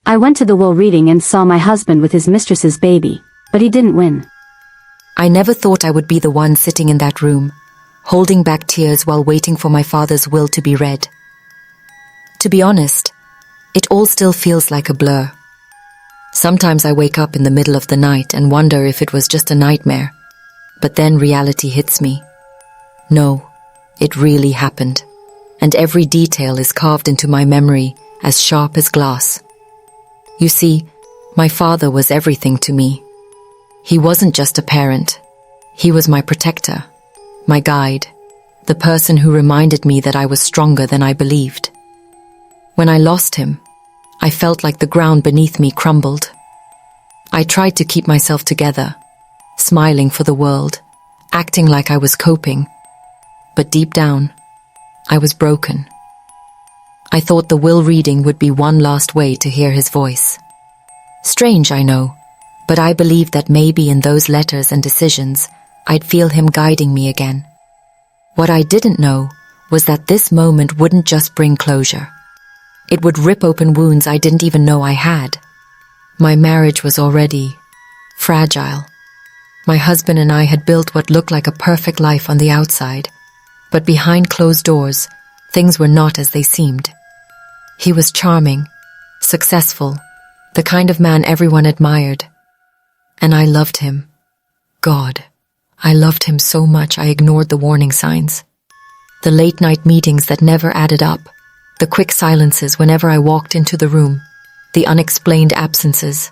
I went to the will reading and saw my husband with his mistress's baby, but he didn't win. I never thought I would be the one sitting in that room, holding back tears while waiting for my father's will to be read. To be honest, it all still feels like a blur. Sometimes I wake up in the middle of the night and wonder if it was just a nightmare, but then reality hits me. No, it really happened, and every detail is carved into my memory as sharp as glass. You see, my father was everything to me. He wasn't just a parent. He was my protector, my guide, the person who reminded me that I was stronger than I believed. When I lost him, I felt like the ground beneath me crumbled. I tried to keep myself together, smiling for the world, acting like I was coping. But deep down, I was broken. I thought the will reading would be one last way to hear his voice. Strange, I know, but I believed that maybe in those letters and decisions, I'd feel him guiding me again. What I didn't know was that this moment wouldn't just bring closure. It would rip open wounds I didn't even know I had. My marriage was already fragile. My husband and I had built what looked like a perfect life on the outside, but behind closed doors, things were not as they seemed. He was charming, successful, the kind of man everyone admired. And I loved him. God, I loved him so much I ignored the warning signs. The late-night meetings that never added up, the quick silences whenever I walked into the room, the unexplained absences.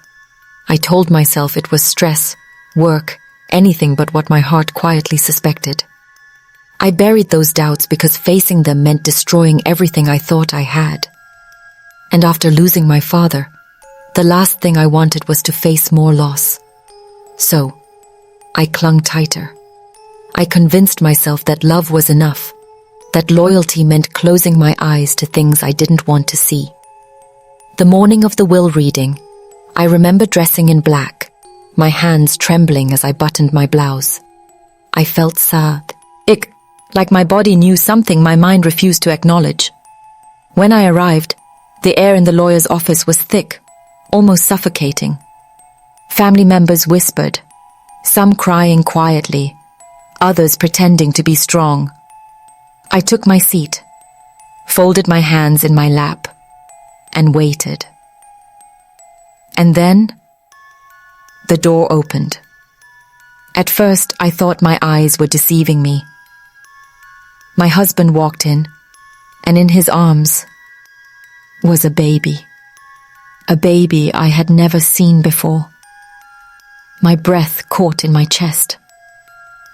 I told myself it was stress, work, anything but what my heart quietly suspected. I buried those doubts because facing them meant destroying everything I thought I had. And after losing my father, the last thing I wanted was to face more loss. So, I clung tighter. I convinced myself that love was enough, that loyalty meant closing my eyes to things I didn't want to see. The morning of the will reading, I remember dressing in black, my hands trembling as I buttoned my blouse. I felt sad, like my body knew something my mind refused to acknowledge. When I arrived, the air in the lawyer's office was thick, almost suffocating. Family members whispered, some crying quietly, others pretending to be strong. I took my seat, folded my hands in my lap, and waited. And then, the door opened. At first, I thought my eyes were deceiving me. My husband walked in, and in his arms was a baby I had never seen before. My breath caught in my chest.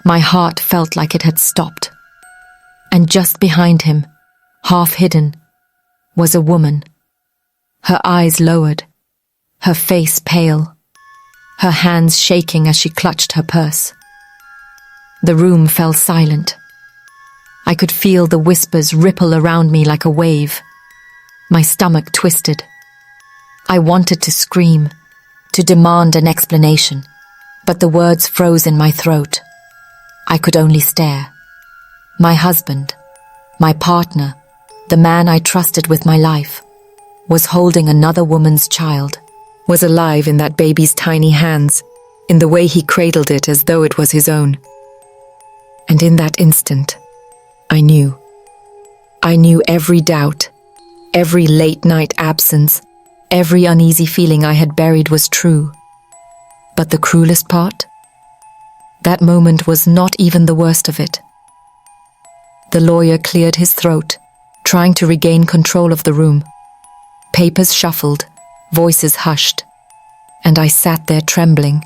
My heart felt like it had stopped. And just behind him, half hidden, was a woman. Her eyes lowered, her face pale, her hands shaking as she clutched her purse. The room fell silent. I could feel the whispers ripple around me like a wave. My stomach twisted. I wanted to scream, to demand an explanation, but the words froze in my throat. I could only stare. My husband, my partner, the man I trusted with my life, was holding another woman's child, was alive in that baby's tiny hands, in the way he cradled it as though it was his own. And in that instant, I knew. I knew every doubt, every late-night absence, every uneasy feeling I had buried was true. But the cruelest part? That moment was not even the worst of it. The lawyer cleared his throat, trying to regain control of the room. Papers shuffled, voices hushed, and I sat there trembling,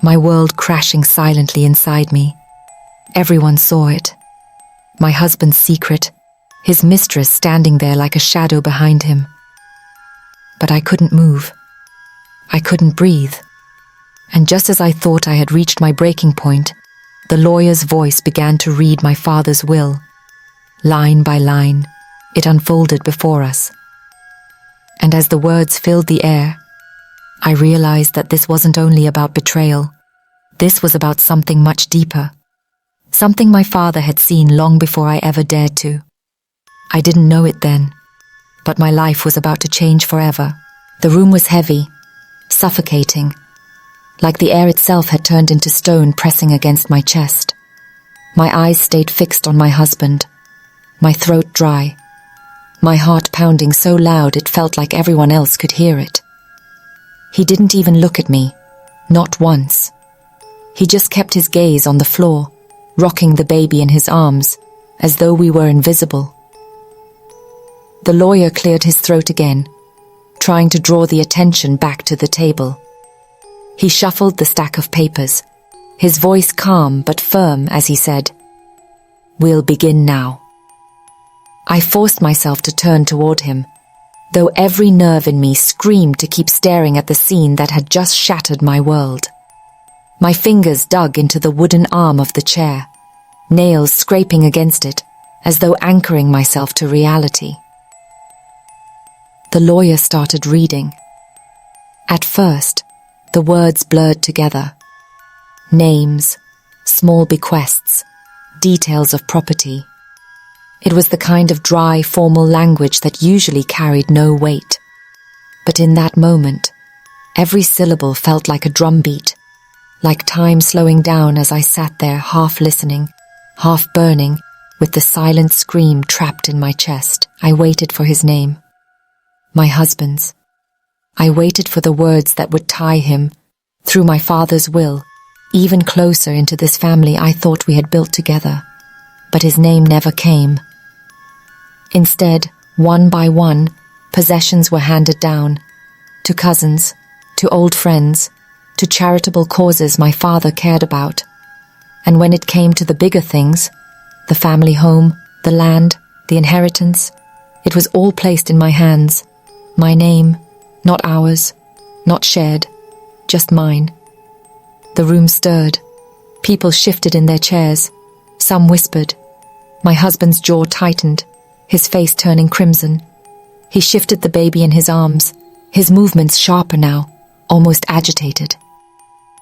my world crashing silently inside me. Everyone saw it. My husband's secret, his mistress standing there like a shadow behind him. But I couldn't move. I couldn't breathe. And just as I thought I had reached my breaking point, the lawyer's voice began to read my father's will. Line by line, it unfolded before us. And as the words filled the air, I realized that this wasn't only about betrayal. This was about something much deeper. Something my father had seen long before I ever dared to. I didn't know it then, but my life was about to change forever. The room was heavy, suffocating, like the air itself had turned into stone pressing against my chest. My eyes stayed fixed on my husband, my throat dry, my heart pounding so loud it felt like everyone else could hear it. He didn't even look at me, not once. He just kept his gaze on the floor, rocking the baby in his arms, as though we were invisible. The lawyer cleared his throat again, trying to draw the attention back to the table. He shuffled the stack of papers, his voice calm but firm as he said, "We'll begin now." I forced myself to turn toward him, though every nerve in me screamed to keep staring at the scene that had just shattered my world. My fingers dug into the wooden arm of the chair, nails scraping against it, as though anchoring myself to reality. The lawyer started reading. At first, the words blurred together. Names, small bequests, details of property. It was the kind of dry, formal language that usually carried no weight. But in that moment, every syllable felt like a drumbeat, like time slowing down as I sat there half listening, half burning, with the silent scream trapped in my chest. I waited for his name. My husband's. I waited for the words that would tie him, through my father's will, even closer into this family I thought we had built together. But his name never came. Instead, one by one, possessions were handed down, to cousins, to old friends, to charitable causes my father cared about. And when it came to the bigger things, the family home, the land, the inheritance, it was all placed in my hands. My name, not ours, not shared, just mine. The room stirred. People shifted in their chairs. Some whispered. My husband's jaw tightened, his face turning crimson. He shifted the baby in his arms, his movements sharper now, almost agitated.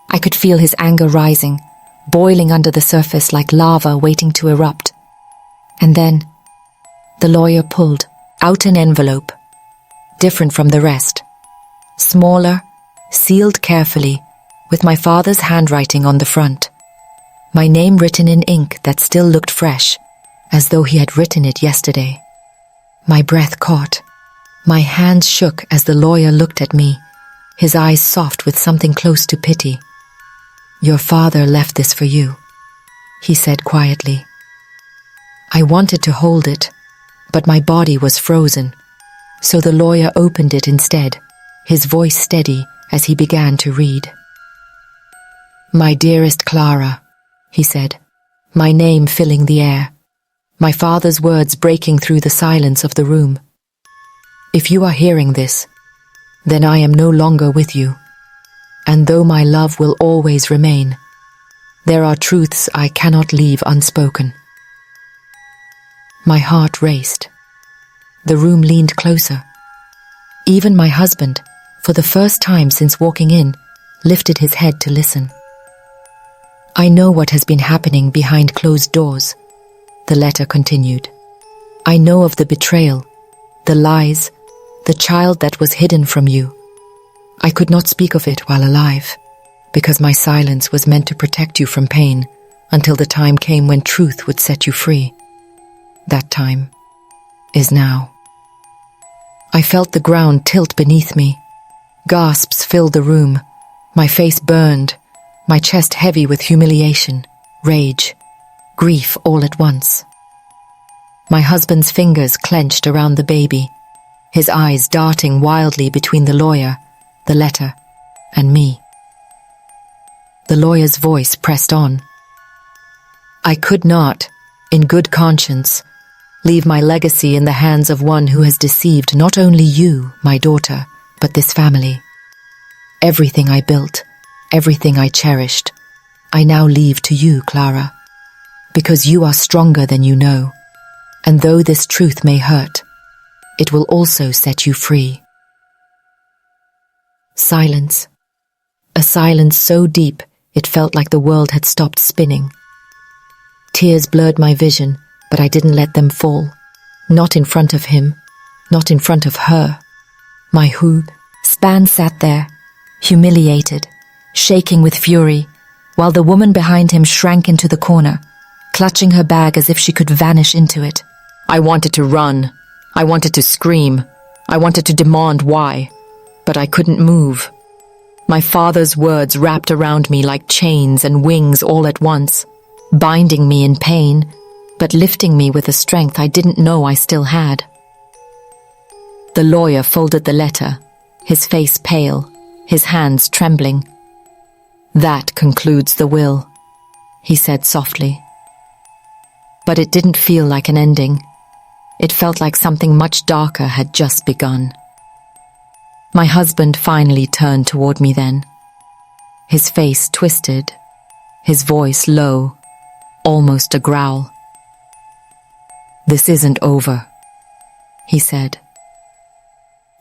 I could feel his anger rising, boiling under the surface like lava waiting to erupt. And then, the lawyer pulled out an envelope, different from the rest. Smaller, sealed carefully, with my father's handwriting on the front. My name written in ink that still looked fresh, as though he had written it yesterday. My breath caught. My hands shook as the lawyer looked at me, his eyes soft with something close to pity. "Your father left this for you," he said quietly. I wanted to hold it, but my body was frozen, so the lawyer opened it instead, his voice steady as he began to read. "My dearest Clara," he said, my name filling the air, my father's words breaking through the silence of the room. "If you are hearing this, then I am no longer with you, and though my love will always remain, there are truths I cannot leave unspoken." My heart raced. The room leaned closer. Even my husband, for the first time since walking in, lifted his head to listen. "I know what has been happening behind closed doors," the letter continued. "I know of the betrayal, the lies, the child that was hidden from you. I could not speak of it while alive, because my silence was meant to protect you from pain until the time came when truth would set you free. That time is now." I felt the ground tilt beneath me. Gasps filled the room. My face burned, my chest heavy with humiliation, rage, grief all at once. My husband's fingers clenched around the baby, his eyes darting wildly between the lawyer, the letter, and me. The lawyer's voice pressed on. "I could not, in good conscience, leave my legacy in the hands of one who has deceived not only you, my daughter, but this family. Everything I built, everything I cherished, I now leave to you, Clara, because you are stronger than you know, and though this truth may hurt, it will also set you free." Silence. A silence so deep it felt like the world had stopped spinning. Tears blurred my vision, but I didn't let them fall. Not in front of him, not in front of her. My hoob Span sat there, humiliated, shaking with fury, while the woman behind him shrank into the corner, clutching her bag as if she could vanish into it. I wanted to run. I wanted to scream. I wanted to demand why, but I couldn't move. My father's words wrapped around me like chains and wings all at once, binding me in pain, but lifting me with a strength I didn't know I still had. The lawyer folded the letter, his face pale, his hands trembling. "That concludes the will," he said softly. But it didn't feel like an ending. It felt like something much darker had just begun. My husband finally turned toward me then, his face twisted, his voice low, almost a growl. "This isn't over," he said.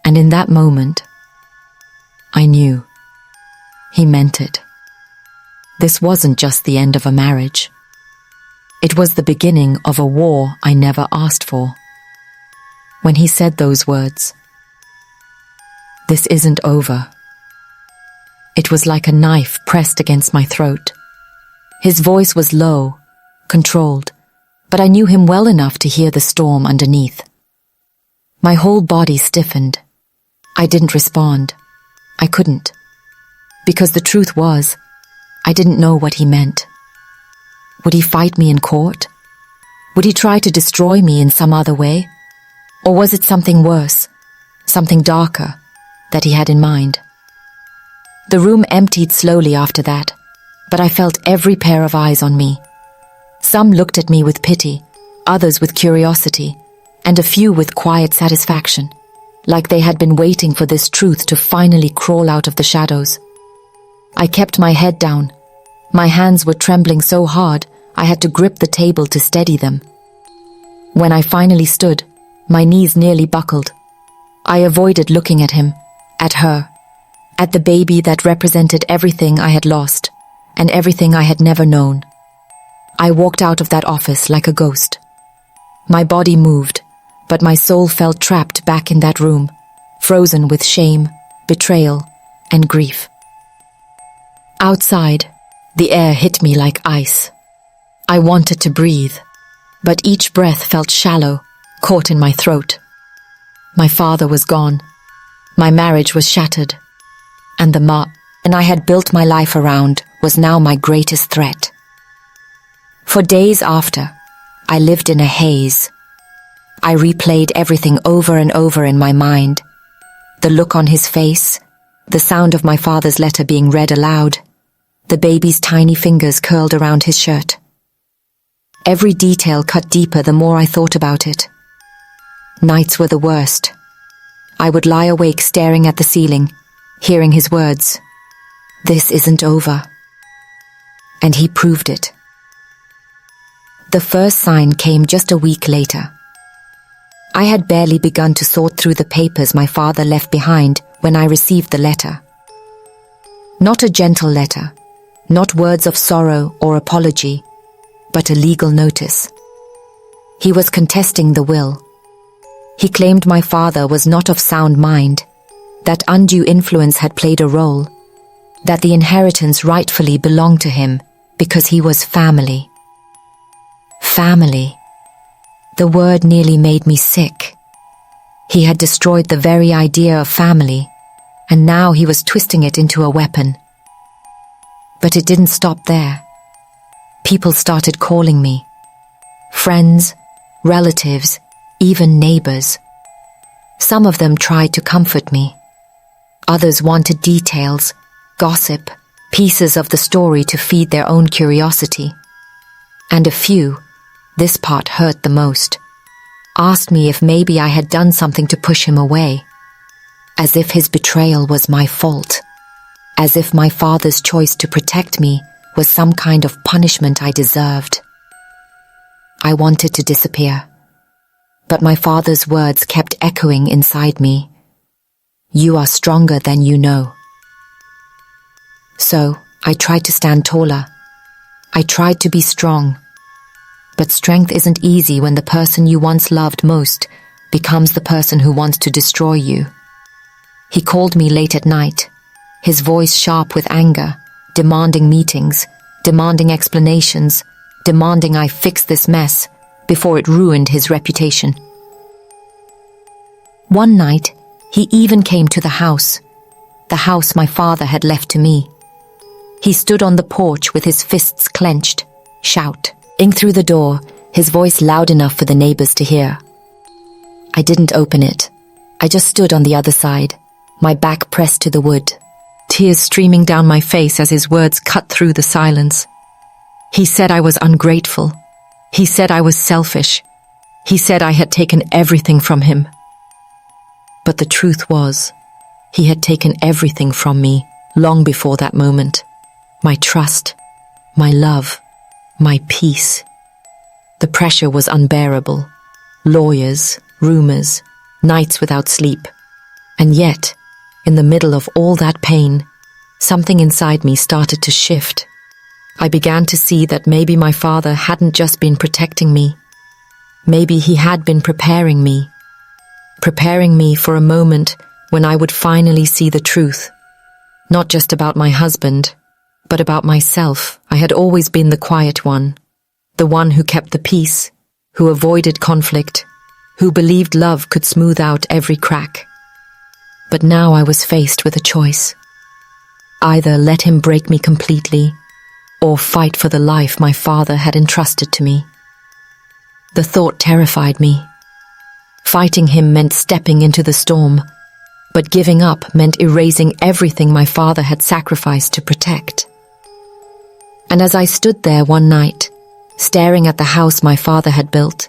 And in that moment, I knew. He meant it. This wasn't just the end of a marriage. It was the beginning of a war I never asked for. When he said those words, "This isn't over," it was like a knife pressed against my throat. His voice was low, controlled, but I knew him well enough to hear the storm underneath. My whole body stiffened. I didn't respond. I couldn't. Because the truth was, I didn't know what he meant. Would he fight me in court? Would he try to destroy me in some other way? Or was it something worse, something darker, that he had in mind? The room emptied slowly after that, but I felt every pair of eyes on me. Some looked at me with pity, others with curiosity, and a few with quiet satisfaction, like they had been waiting for this truth to finally crawl out of the shadows. I kept my head down. My hands were trembling so hard, I had to grip the table to steady them. When I finally stood, my knees nearly buckled. I avoided looking at him, at her, at the baby that represented everything I had lost and everything I had never known. I walked out of that office like a ghost. My body moved, but my soul felt trapped back in that room, frozen with shame, betrayal, and grief. Outside, the air hit me like ice. I wanted to breathe, but each breath felt shallow, caught in my throat. My father was gone. My marriage was shattered. And the man I had built my life around was now my greatest threat. For days after, I lived in a haze. I replayed everything over and over in my mind. The look on his face, the sound of my father's letter being read aloud, the baby's tiny fingers curled around his shirt. Every detail cut deeper the more I thought about it. Nights were the worst. I would lie awake staring at the ceiling, hearing his words, "This isn't over." And he proved it. The first sign came just a week later. I had barely begun to sort through the papers my father left behind when I received the letter. Not a gentle letter, not words of sorrow or apology, but a legal notice. He was contesting the will. He claimed my father was not of sound mind, that undue influence had played a role, that the inheritance rightfully belonged to him because he was family. Family. The word nearly made me sick. He had destroyed the very idea of family, and now he was twisting it into a weapon. But it didn't stop there. People started calling me. Friends, relatives, even neighbors. Some of them tried to comfort me. Others wanted details, gossip, pieces of the story to feed their own curiosity. And a few, this part hurt the most, asked me if maybe I had done something to push him away, as if his betrayal was my fault, as if my father's choice to protect me was some kind of punishment I deserved. I wanted to disappear, but my father's words kept echoing inside me. "You are stronger than you know." So I tried to stand taller. I tried to be strong. But strength isn't easy when the person you once loved most becomes the person who wants to destroy you. He called me late at night, his voice sharp with anger, demanding meetings, demanding explanations, demanding I fix this mess before it ruined his reputation. One night, he even came to the house my father had left to me. He stood on the porch with his fists clenched, shouting through the door, his voice loud enough for the neighbors to hear. I didn't open it. I just stood on the other side, my back pressed to the wood, tears streaming down my face as his words cut through the silence. He said I was ungrateful. He said I was selfish. He said I had taken everything from him. But the truth was, he had taken everything from me long before that moment. My trust, my love, my peace. The pressure was unbearable. Lawyers, rumors, nights without sleep. And yet, in the middle of all that pain, something inside me started to shift. I began to see that maybe my father hadn't just been protecting me. Maybe he had been preparing me for a moment when I would finally see the truth. Not just about my husband, but about myself. I had always been the quiet one, the one who kept the peace, who avoided conflict, who believed love could smooth out every crack. But now I was faced with a choice. Either let him break me completely, or fight for the life my father had entrusted to me. The thought terrified me. Fighting him meant stepping into the storm, but giving up meant erasing everything my father had sacrificed to protect. And as I stood there one night, staring at the house my father had built,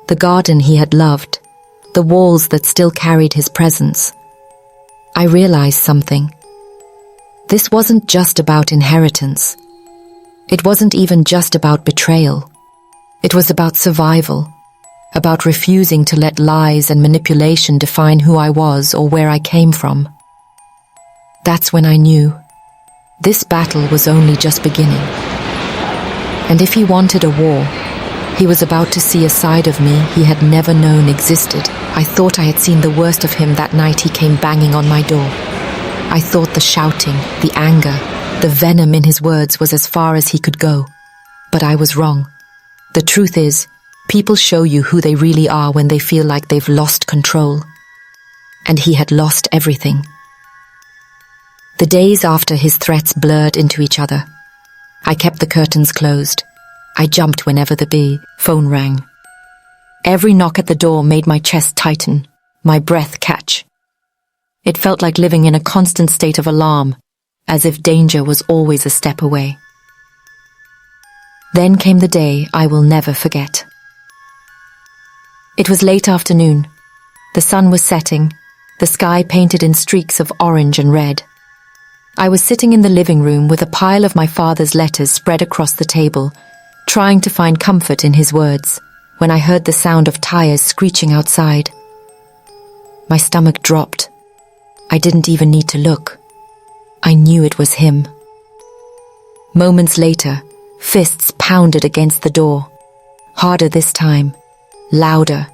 the garden he had loved, the walls that still carried his presence, I realized something. This wasn't just about inheritance. It wasn't even just about betrayal. It was about survival, about refusing to let lies and manipulation define who I was or where I came from. That's when I knew this battle was only just beginning. And if he wanted a war, he was about to see a side of me he had never known existed. I thought I had seen the worst of him that night he came banging on my door. I thought the shouting, the anger, the venom in his words was as far as he could go. But I was wrong. The truth is, people show you who they really are when they feel like they've lost control. And he had lost everything. The days after his threats blurred into each other. I kept the curtains closed. I jumped whenever the phone rang. Every knock at the door made my chest tighten, my breath catch. It felt like living in a constant state of alarm, as if danger was always a step away. Then came the day I will never forget. It was late afternoon. The sun was setting, the sky painted in streaks of orange and red. I was sitting in the living room with a pile of my father's letters spread across the table, trying to find comfort in his words, when I heard the sound of tires screeching outside. My stomach dropped. I didn't even need to look. I knew it was him. Moments later, fists pounded against the door. Harder this time, louder.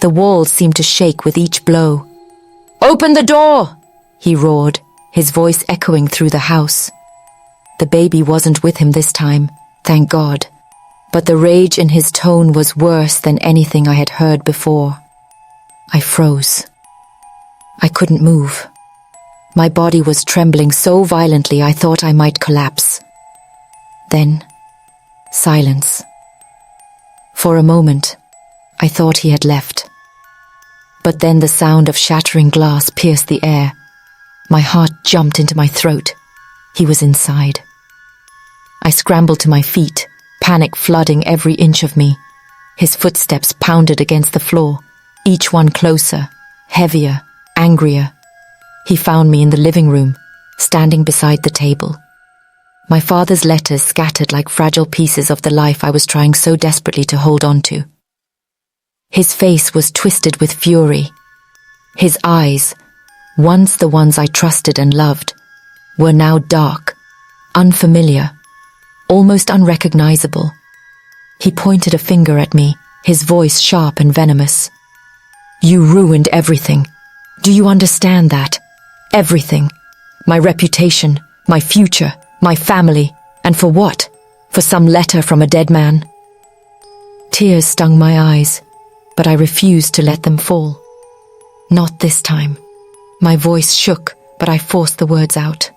The walls seemed to shake with each blow. "Open the door!" he roared, his voice echoing through the house. The baby wasn't with him this time, thank God. But the rage in his tone was worse than anything I had heard before. I froze. I couldn't move. My body was trembling so violently I thought I might collapse. Then, silence. For a moment, I thought he had left. But then the sound of shattering glass pierced the air. My heart jumped into my throat. He was inside. I scrambled to my feet, panic flooding every inch of me. His footsteps pounded against the floor, each one closer, heavier, angrier. He found me in the living room, standing beside the table. My father's letters scattered like fragile pieces of the life I was trying so desperately to hold on to. His face was twisted with fury. His eyes, once the ones I trusted and loved, were now dark, unfamiliar, almost unrecognizable. He pointed a finger at me, his voice sharp and venomous. "You ruined everything. Do you understand that? Everything. My reputation, my future, my family. And for what? For some letter from a dead man? Tears stung my eyes, but I refused to let them fall. Not this time. My voice shook, but I forced the words out.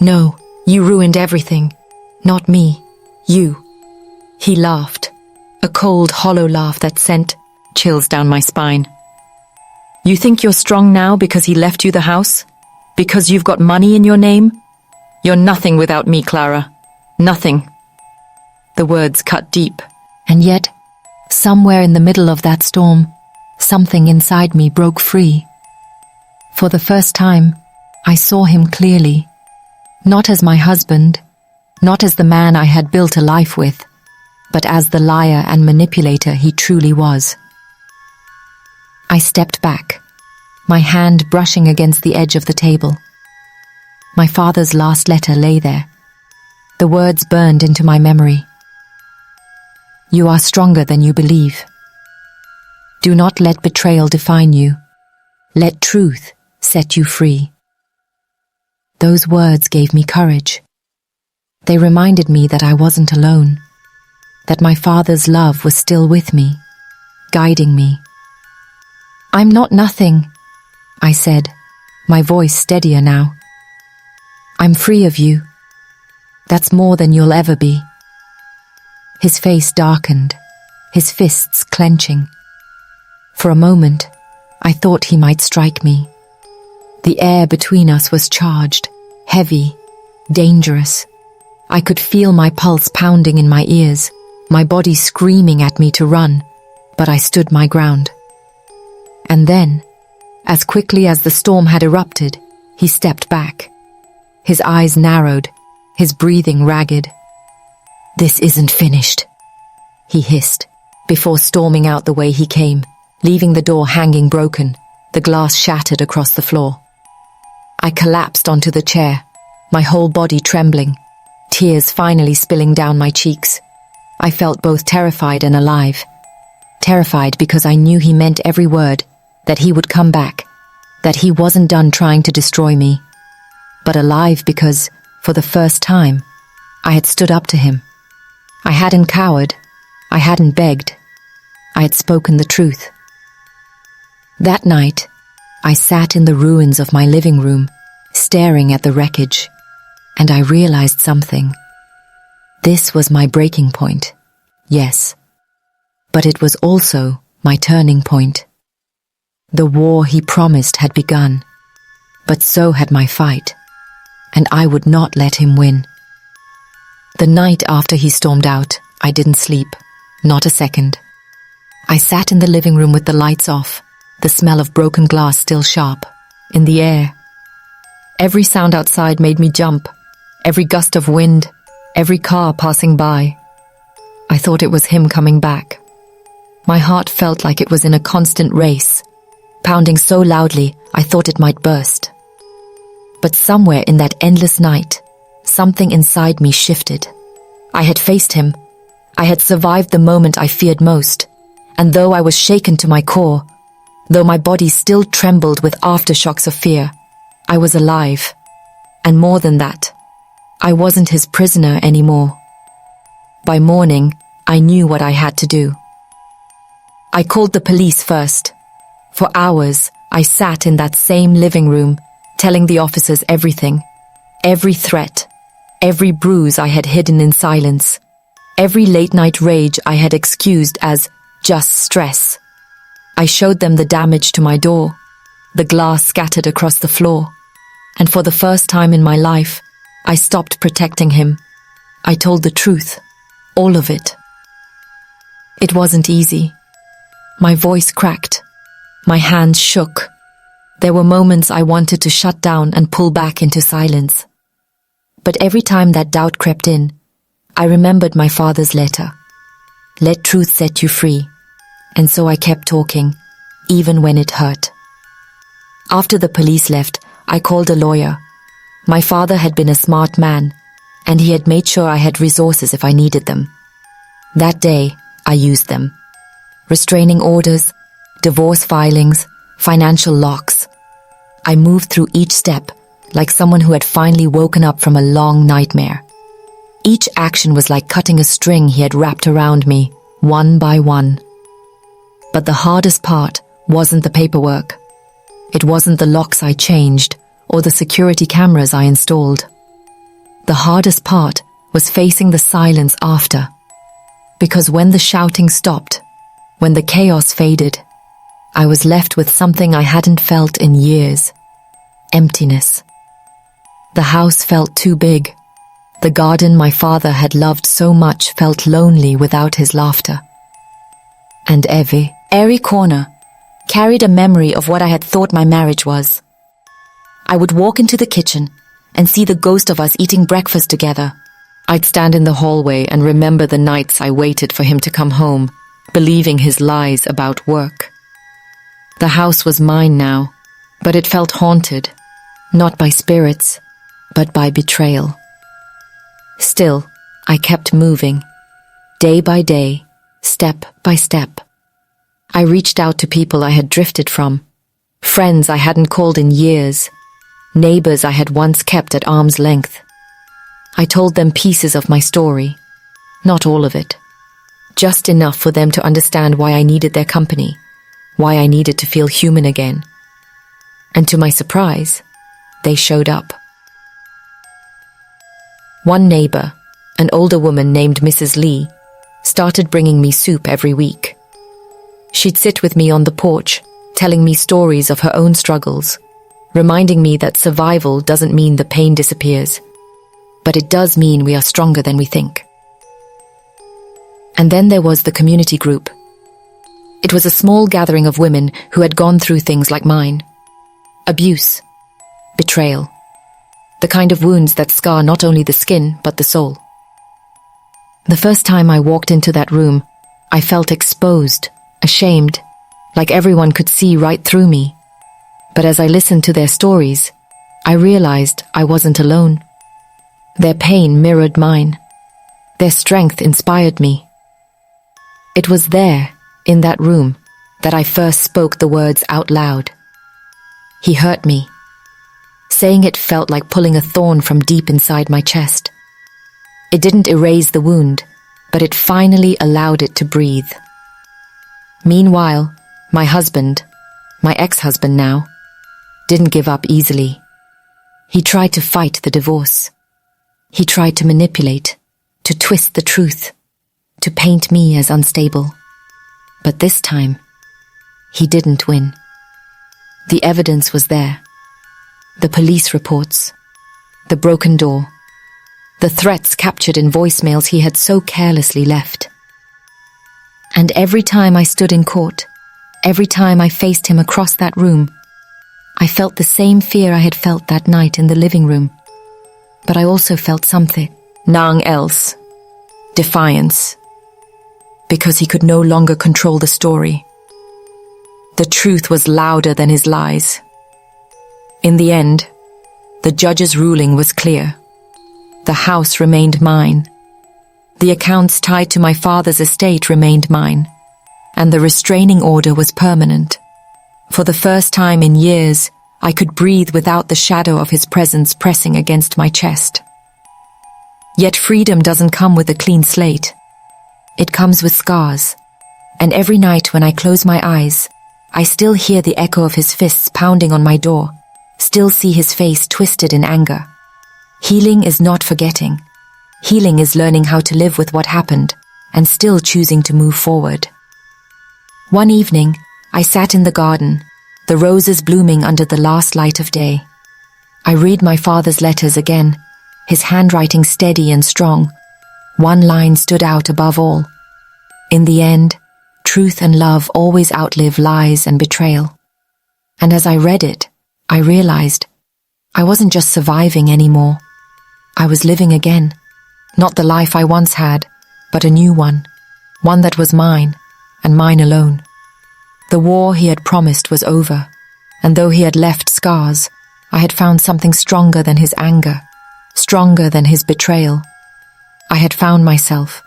No, you ruined everything. Not me. You. He laughed. A cold, hollow laugh that sent chills down my spine. You think you're strong now because he left you the house? Because you've got money in your name? You're nothing without me, Clara. Nothing. The words cut deep, and yet, somewhere in the middle of that storm, something inside me broke free. For the first time, I saw him clearly. Not as my husband, not as the man I had built a life with, but as the liar and manipulator he truly was. I stepped back, my hand brushing against the edge of the table. My father's last letter lay there. The words burned into my memory. You are stronger than you believe. Do not let betrayal define you. Let truth set you free. Those words gave me courage. They reminded me that I wasn't alone, that my father's love was still with me, guiding me. I'm not nothing, I said, my voice steadier now. I'm free of you. That's more than you'll ever be. His face darkened, his fists clenching. For a moment, I thought he might strike me. The air between us was charged, heavy, dangerous. I could feel my pulse pounding in my ears, my body screaming at me to run, but I stood my ground. And then, as quickly as the storm had erupted, he stepped back. His eyes narrowed, his breathing ragged. This isn't finished, he hissed, before storming out the way he came, leaving the door hanging broken, the glass shattered across the floor. I collapsed onto the chair, my whole body trembling, tears finally spilling down my cheeks. I felt both terrified and alive. Terrified because I knew he meant every word, that he would come back, that he wasn't done trying to destroy me. But alive because, for the first time, I had stood up to him. I hadn't cowered. I hadn't begged. I had spoken the truth. That night, I sat in the ruins of my living room, staring at the wreckage, and I realized something. This was my breaking point, yes, but it was also my turning point. The war he promised had begun, but so had my fight, and I would not let him win. The night after he stormed out, I didn't sleep, not a second. I sat in the living room with the lights off, the smell of broken glass still sharp, in the air. Every sound outside made me jump, every gust of wind, every car passing by. I thought it was him coming back. My heart felt like it was in a constant race, pounding so loudly I thought it might burst. But somewhere in that endless night, something inside me shifted. I had faced him. I had survived the moment I feared most, and though I was shaken to my core, though my body still trembled with aftershocks of fear, I was alive. And more than that, I wasn't his prisoner anymore. By morning, I knew what I had to do. I called the police first. For hours, I sat in that same living room, telling the officers everything, every threat, every bruise I had hidden in silence, every late-night rage I had excused as just stress. I showed them the damage to my door, the glass scattered across the floor, and for the first time in my life, I stopped protecting him. I told the truth, all of it. It wasn't easy. My voice cracked. My hands shook. There were moments I wanted to shut down and pull back into silence. But every time that doubt crept in, I remembered my father's letter. Let truth set you free. And so I kept talking, even when it hurt. After the police left, I called a lawyer. My father had been a smart man, and he had made sure I had resources if I needed them. That day, I used them. Restraining orders, divorce filings, financial locks. I moved through each step like someone who had finally woken up from a long nightmare. Each action was like cutting a string he had wrapped around me, one by one. But the hardest part wasn't the paperwork. It wasn't the locks I changed or the security cameras I installed. The hardest part was facing the silence after. Because when the shouting stopped, when the chaos faded, I was left with something I hadn't felt in years. Emptiness. The house felt too big. The garden my father had loved so much felt lonely without his laughter. And every corner carried a memory of what I had thought my marriage was. I would walk into the kitchen and see the ghost of us eating breakfast together. I'd stand in the hallway and remember the nights I waited for him to come home, believing his lies about work. The house was mine now, but it felt haunted, not by spirits, but by betrayal. Still, I kept moving, day by day, step by step. I reached out to people I had drifted from, friends I hadn't called in years, neighbors I had once kept at arm's length. I told them pieces of my story, not all of it, just enough for them to understand why I needed their company, why I needed to feel human again. And to my surprise, they showed up. One neighbor, an older woman named Mrs. Lee, started bringing me soup every week. She'd sit with me on the porch, telling me stories of her own struggles, reminding me that survival doesn't mean the pain disappears, but it does mean we are stronger than we think. And then there was the community group. It was a small gathering of women who had gone through things like mine. Abuse, betrayal, the kind of wounds that scar not only the skin, but the soul. The first time I walked into that room, I felt exposed, ashamed, like everyone could see right through me. But as I listened to their stories, I realized I wasn't alone. Their pain mirrored mine. Their strength inspired me. It was there, in that room, that I first spoke the words out loud. He hurt me. Saying it felt like pulling a thorn from deep inside my chest. It didn't erase the wound, but it finally allowed it to breathe. Meanwhile, my husband, my ex-husband now, didn't give up easily. He tried to fight the divorce. He tried to manipulate, to twist the truth, to paint me as unstable. But this time, he didn't win. The evidence was there. The police reports, the broken door, the threats captured in voicemails he had so carelessly left. And every time I stood in court, every time I faced him across that room, I felt the same fear I had felt that night in the living room. But I also felt something else, defiance, because he could no longer control the story. The truth was louder than his lies. In the end, the judge's ruling was clear. The house remained mine. The accounts tied to my father's estate remained mine. And the restraining order was permanent. For the first time in years, I could breathe without the shadow of his presence pressing against my chest. Yet freedom doesn't come with a clean slate. It comes with scars. And every night when I close my eyes, I still hear the echo of his fists pounding on my door, still see his face twisted in anger. Healing is not forgetting. Healing is learning how to live with what happened and still choosing to move forward. One evening, I sat in the garden, the roses blooming under the last light of day. I read my father's letters again, his handwriting steady and strong. One line stood out above all. In the end, truth and love always outlive lies and betrayal. And as I read it, I realized I wasn't just surviving anymore. I was living again. Not the life I once had, but a new one that was mine, and mine alone. The war he had promised was over, and though he had left scars, I had found something stronger than his anger, stronger than his betrayal. I had found myself,